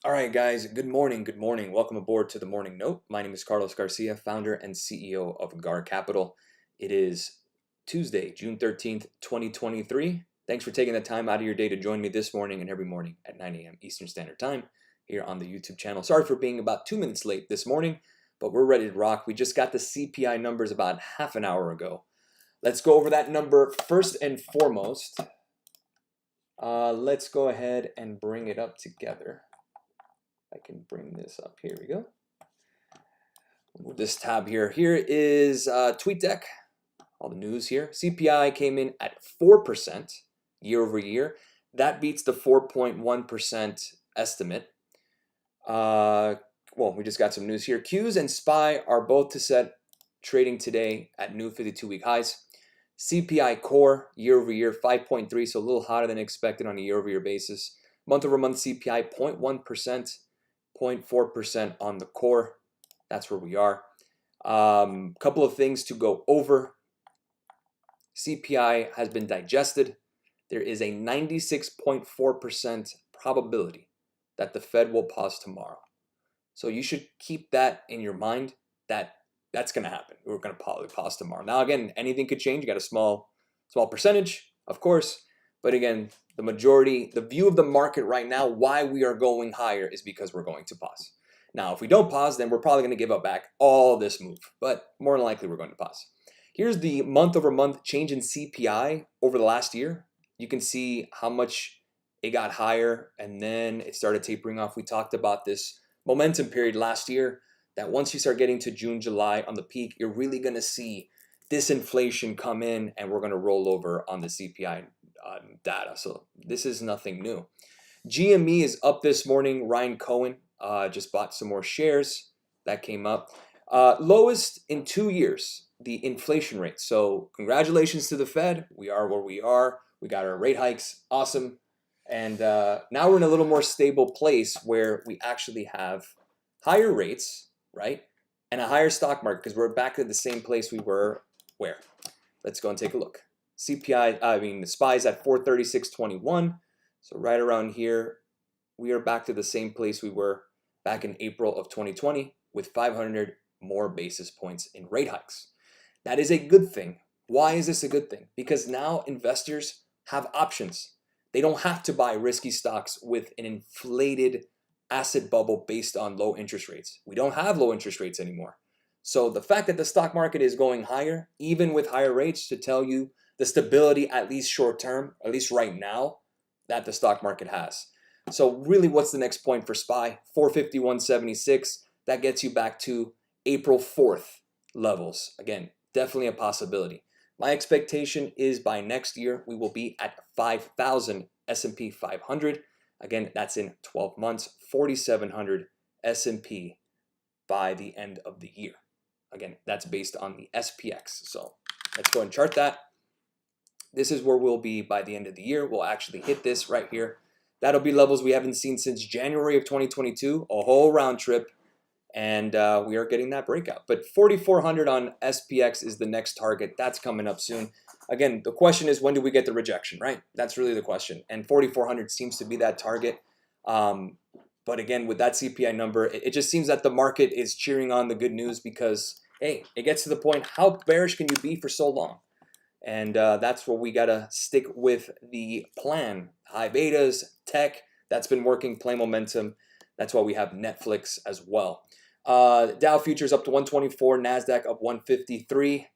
All right, guys, good morning. Good morning. Welcome aboard to the Morning Note. My name is Carlos Garcia, founder and CEO of GAR Capital. It is Tuesday, June 13th, 2023. Thanks for taking the time out of your day to join me this morning and every morning at 9 a.m. Eastern Standard Time here on the YouTube channel. Sorry for being about 2 minutes late this morning, but we're ready to rock. We just got the CPI numbers about half an hour ago. Let's go over that number first and foremost. Let's go ahead and bring it up together. I can bring this up. Here we go. Move this tab here. Here is TweetDeck. All the news here. CPI came in at 4% year over year. That beats the 4.1% estimate. Well, we just got some news here. Qs and SPY are both to set trading today at new 52-week highs. CPI core year over year 5.3, so a little hotter than expected on a year over year basis. Month over month CPI 0.1%. 0.4% on the core. That's where we are. Couple of things to go over. CPI has been digested. There is a 96.4% probability that the Fed will pause tomorrow. So you should keep that in your mind that that's going to happen. We're going to probably pause tomorrow. Now, again, anything could change. You got a small percentage, of course. But again, the majority, the view of the market right now, why we are going higher is because we're going to pause. Now, if we don't pause, then we're probably going to give up back all this move, but more than likely we're going to pause. Here's the month over month change in CPI over the last year. You can see how much it got higher and then it started tapering off. We talked about this momentum period last year that once you start getting to June, July on the peak, you're really going to see disinflation come in and we're going to roll over on the CPI data. So this is nothing new. GME is up this morning. Ryan Cohen just bought some more shares. That came up. Lowest in 2 years, the inflation rate. So congratulations to the Fed. We are where we are. We got our rate hikes. Awesome. And now we're in a little more stable place where we actually have higher rates, right? And a higher stock market because we're back to the same place we were where? Let's go and take a look. CPI, the SPY's at 436.21. So right around here, we are back to the same place we were back in April of 2020 with 500 more basis points in rate hikes. That is a good thing. Why is this a good thing? Because now investors have options. They don't have to buy risky stocks with an inflated asset bubble based on low interest rates. We don't have low interest rates anymore. So the fact that the stock market is going higher, even with higher rates, should tell you the stability, at least short term, at least right now, that the stock market has. So really, what's the next point for SPY? 451.76. That gets you back to April 4th levels. Again, definitely a possibility. My expectation is by next year, we will be at 5,000 S&P 500. Again, that's in 12 months, 4,700 S&P by the end of the year. Again, that's based on the SPX. So let's go and chart that. This is where we'll be by the end of the year. We'll actually hit this right here. That'll be levels we haven't seen since January of 2022, a whole round trip. And we are getting that breakout. But 4,400 on SPX is the next target. That's coming up soon. Again, the question is, when do we get the rejection, right? That's really the question. And 4,400 seems to be that target. But again, with that CPI number, it just seems that the market is cheering on the good news because, hey, it gets to the point, how bearish can you be for so long? And that's where we got to stick with the plan. High betas, tech, that's been working, play momentum. That's why we have Netflix as well. Dow futures up to 124, NASDAQ up 153.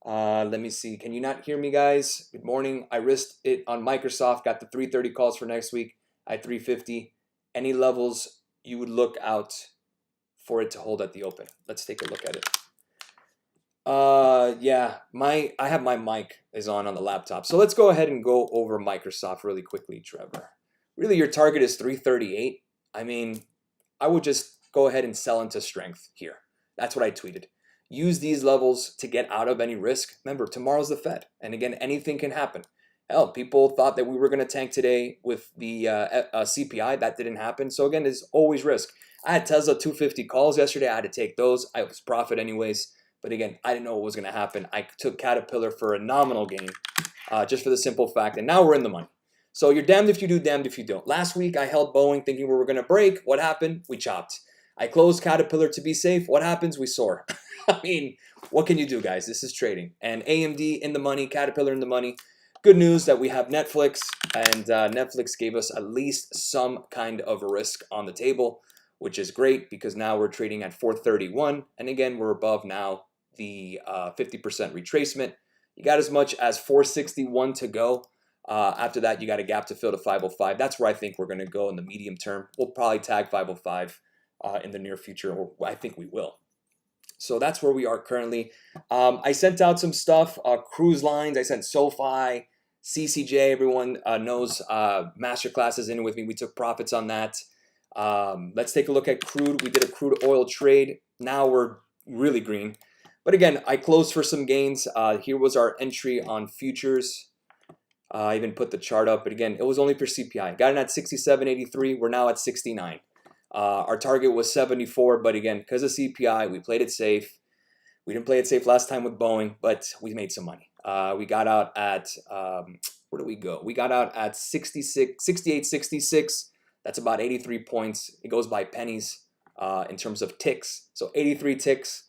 Let me see. Can you not hear me, guys? Good morning. I risked it on Microsoft. Got the 330 calls for next week at 350. Any levels you would look out for it to hold at the open? Let's take a look at it. Yeah, I have my mic is on the laptop. So let's go ahead and go over Microsoft really quickly, Trevor. Really, your target is 338. I mean, I would just go ahead and sell into strength here. That's what I tweeted. Use these levels to get out of any risk. Remember, tomorrow's the Fed. And again, anything can happen. Hell, people thought that we were going to tank today with the CPI. That didn't happen. So again, there's always risk. I had Tesla 250 calls yesterday. I had to take those. I was profit anyways. But again, I didn't know what was going to happen. I took Caterpillar for a nominal gain just for the simple fact. And now we're in the money. So you're damned if you do, damned if you don't. Last week I held Boeing thinking we were going to break. What happened? We chopped. I closed Caterpillar to be safe. What happens? We soar. I mean, what can you do, guys? This is trading. And AMD in the money, Caterpillar in the money. Good news that we have Netflix, and Netflix gave us at least some kind of risk on the table, which is great because now we're trading at 431. And again, we're above now the 50% retracement. You got as much as 461 to go. After that, you got a gap to fill to 505. That's where I think we're going to go in the medium term. We'll probably tag 505 in the near future, or I think we will. So that's where we are currently. I sent out some stuff, cruise lines. I sent SoFi, CCJ. Everyone knows Masterclass is in with me. We took profits on that. Let's take a look at crude. We did a crude oil trade. Now we're really green. But again, I closed for some gains. Here was our entry on futures. I even put the chart up, but again, it was only for CPI. Got in at 67.83. We're now at 69. Our target was 74, but again, because of CPI, we played it safe. We didn't play it safe last time with Boeing, but we made some money. We got out at, where do we go? We got out at 68.66. That's about 83 points. It goes by pennies in terms of ticks. So 83 ticks.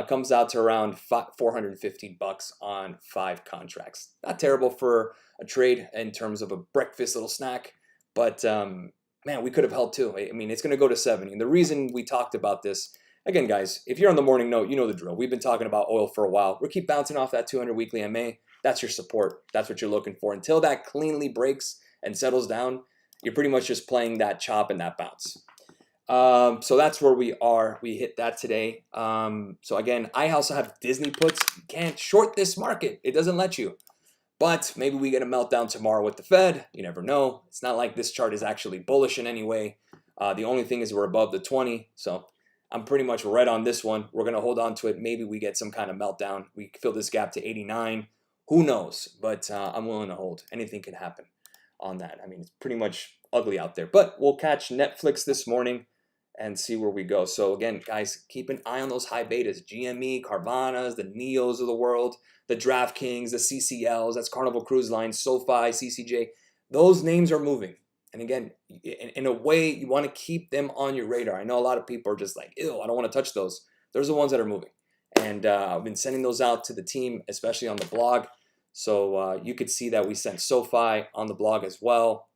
Comes out to around $450 on 5 contracts. Not terrible for a trade in terms of a breakfast little snack, but man, we could have held too. I mean, it's going to go to 70. And the reason we talked about this, again, guys, if you're on the morning note, you know the drill. We've been talking about oil for a while. We keep bouncing off that 200 weekly MA. That's your support. That's what you're looking for. Until that cleanly breaks and settles down, you're pretty much just playing that chop and that bounce. So that's where we are. We hit that today. So again, I also have Disney puts. You can't short this market. It doesn't let you. But maybe we get a meltdown tomorrow with the Fed. You never know. It's not like this chart is actually bullish in any way. The only thing is we're above the 20. So I'm pretty much right on this one. We're going to hold on to it. Maybe we get some kind of meltdown. We fill this gap to 89. Who knows? But I'm willing to hold. Anything can happen on that. I mean, it's pretty much ugly out there. But we'll catch Netflix this morning and see where we go. So again, guys, keep an eye on those high betas. GME, Carvanas, the NEOs of the world, the DraftKings, the CCLs, that's Carnival Cruise Line, SoFi, CCJ. Those names are moving. And again, in a way, you want to keep them on your radar. I know a lot of people are just like, ew, I don't want to touch those. Those are the ones that are moving. And I've been sending those out to the team, especially on the blog. So you could see that we sent SoFi on the blog as well.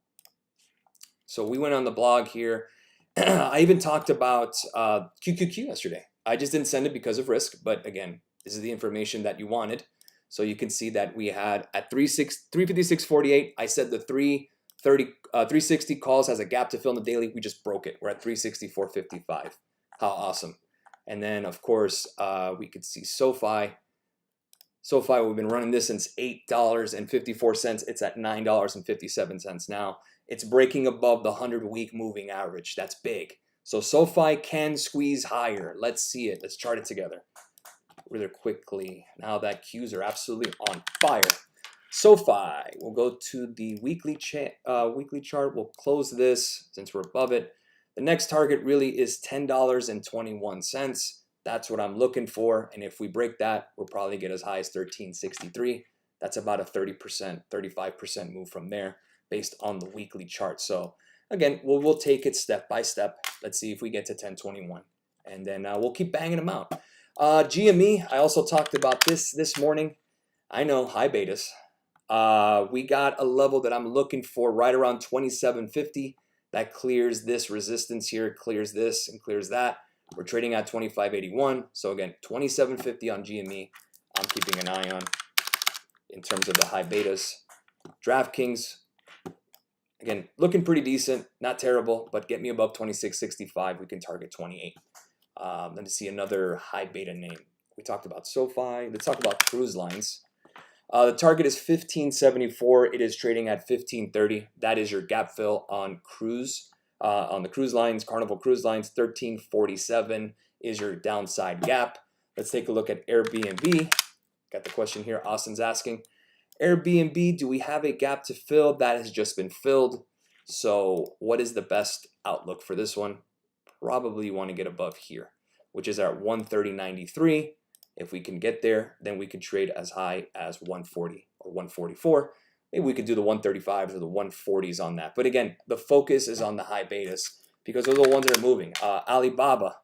So we went on the blog here. I even talked about QQQ yesterday. I just didn't send it because of risk, but again, this is the information that you wanted. So you can see that we had at 356.48. I said the 360 calls has a gap to fill in the daily. We just broke it. We're at 364.55. How awesome! And then of course we could see SoFi. SoFi, we've been running this since $8.54. It's at $9.57 now. It's breaking above the 100-week moving average. That's big. So SoFi can squeeze higher. Let's see it. Let's chart it together really quickly. Now that Qs are absolutely on fire. SoFi, we'll go to the weekly chart. We'll close this since we're above it. The next target really is $10.21. That's what I'm looking for. And if we break that, we'll probably get as high as 13.63. That's about a 30%, 35% move from there based on the weekly chart. So again, we'll take it step by step. Let's see if we get to 10.21. And then we'll keep banging them out. GME, I also talked about this morning. I know, high betas. We got a level that I'm looking for right around 27.50. That clears this resistance here, clears this, and clears that. We're trading at 25.81. So again, 27.50 on GME. I'm keeping an eye on in terms of the high betas. DraftKings, again, looking pretty decent. Not terrible, but get me above 26.65. We can target 28. Let me see another high beta name. We talked about SoFi. Let's talk about cruise lines. The target is 15.74. It is trading at 15.30. That is your gap fill on cruise. On the cruise lines, Carnival Cruise Lines, 13.47 is your downside gap. Let's take a look at Airbnb. Got the question here. Austin's asking, Airbnb, do we have a gap to fill? That has just been filled. So what is the best outlook for this one? Probably you want to get above here, which is at 130.93. If we can get there, then we can trade as high as 140 or 144. maybe we could do the 135s or the 140s on that. But again, the focus is on the high betas because those are the ones that are moving. Alibaba,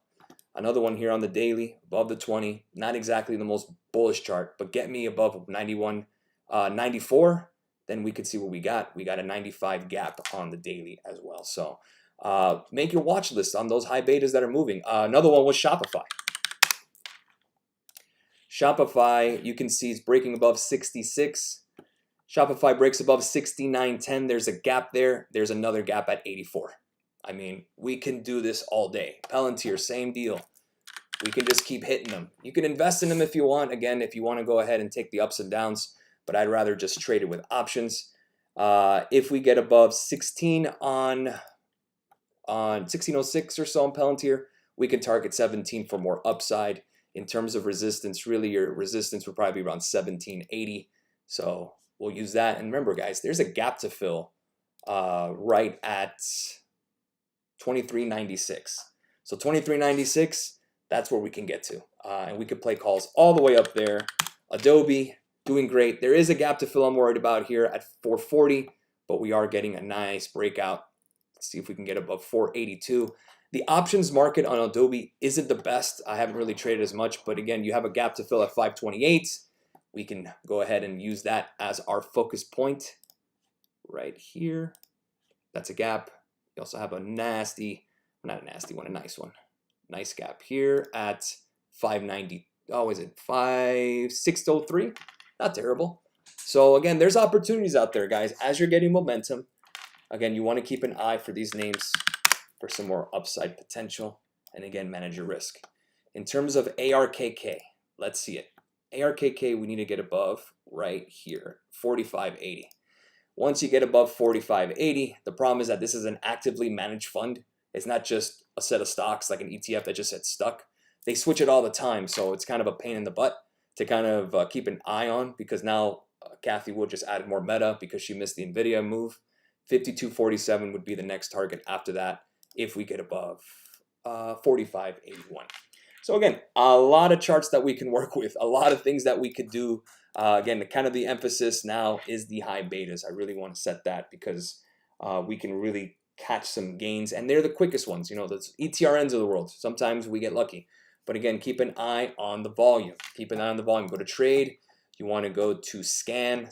another one here on the daily, above the 20. Not exactly the most bullish chart, but get me above 91, 94, then we could see what we got. We got a 95 gap on the daily as well. So make your watch list on those high betas that are moving. Another one was Shopify. Shopify, you can see it's breaking above 66. Shopify breaks above 69.10. There's a gap there. There's another gap at 84. I mean, we can do this all day. Palantir, same deal. We can just keep hitting them. You can invest in them if you want. Again, if you want to go ahead and take the ups and downs, but I'd rather just trade it with options. If we get above 16 on 1606 or so on Palantir, we can target 17 for more upside. In terms of resistance, really your resistance would probably be around 1780. So we'll use that. And remember, guys, there's a gap to fill right at 2396. So 2396, that's where we can get to. And we could play calls all the way up there. Adobe, doing great. There is a gap to fill I'm worried about here at 440, but we are getting a nice breakout. Let's see if we can get above 482. The options market on Adobe isn't the best. I haven't really traded as much, but again, you have a gap to fill at 528. We can go ahead and use that as our focus point right here. That's a gap. You also have a nasty, not a nasty one, a nice one. Nice gap here at 590. Oh, is it 5603? Not terrible. So again, there's opportunities out there, guys. As you're getting momentum, again, you want to keep an eye for these names for some more upside potential. And again, manage your risk. In terms of ARKK, let's see it. ARKK, we need to get above right here, 4580. Once you get above 4580, the problem is that this is an actively managed fund. It's not just a set of stocks like an ETF that just gets stuck. They switch it all the time, so it's kind of a pain in the butt to kind of keep an eye on, because now Kathy Wood just added more meta because she missed the NVIDIA move. 5247 would be the next target after that if we get above 4581. So again, a lot of charts that we can work with, a lot of things that we could do. Again, kind of the emphasis now is the high betas. I really want to set that because we can really catch some gains, and they're the quickest ones. You know, those ETRNs of the world. Sometimes we get lucky. But again, keep an eye on the volume. Keep an eye on the volume. Go to trade. You want to go to scan,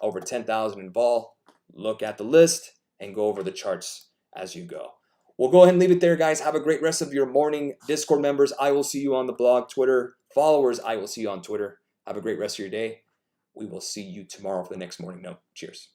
over 10,000 in vol. Look at the list and go over the charts as you go. We'll go ahead and leave it there, guys. Have a great rest of your morning. Discord members, I will see you on the blog. Twitter followers, I will see you on Twitter. Have a great rest of your day. We will see you tomorrow for the next morning note. Cheers.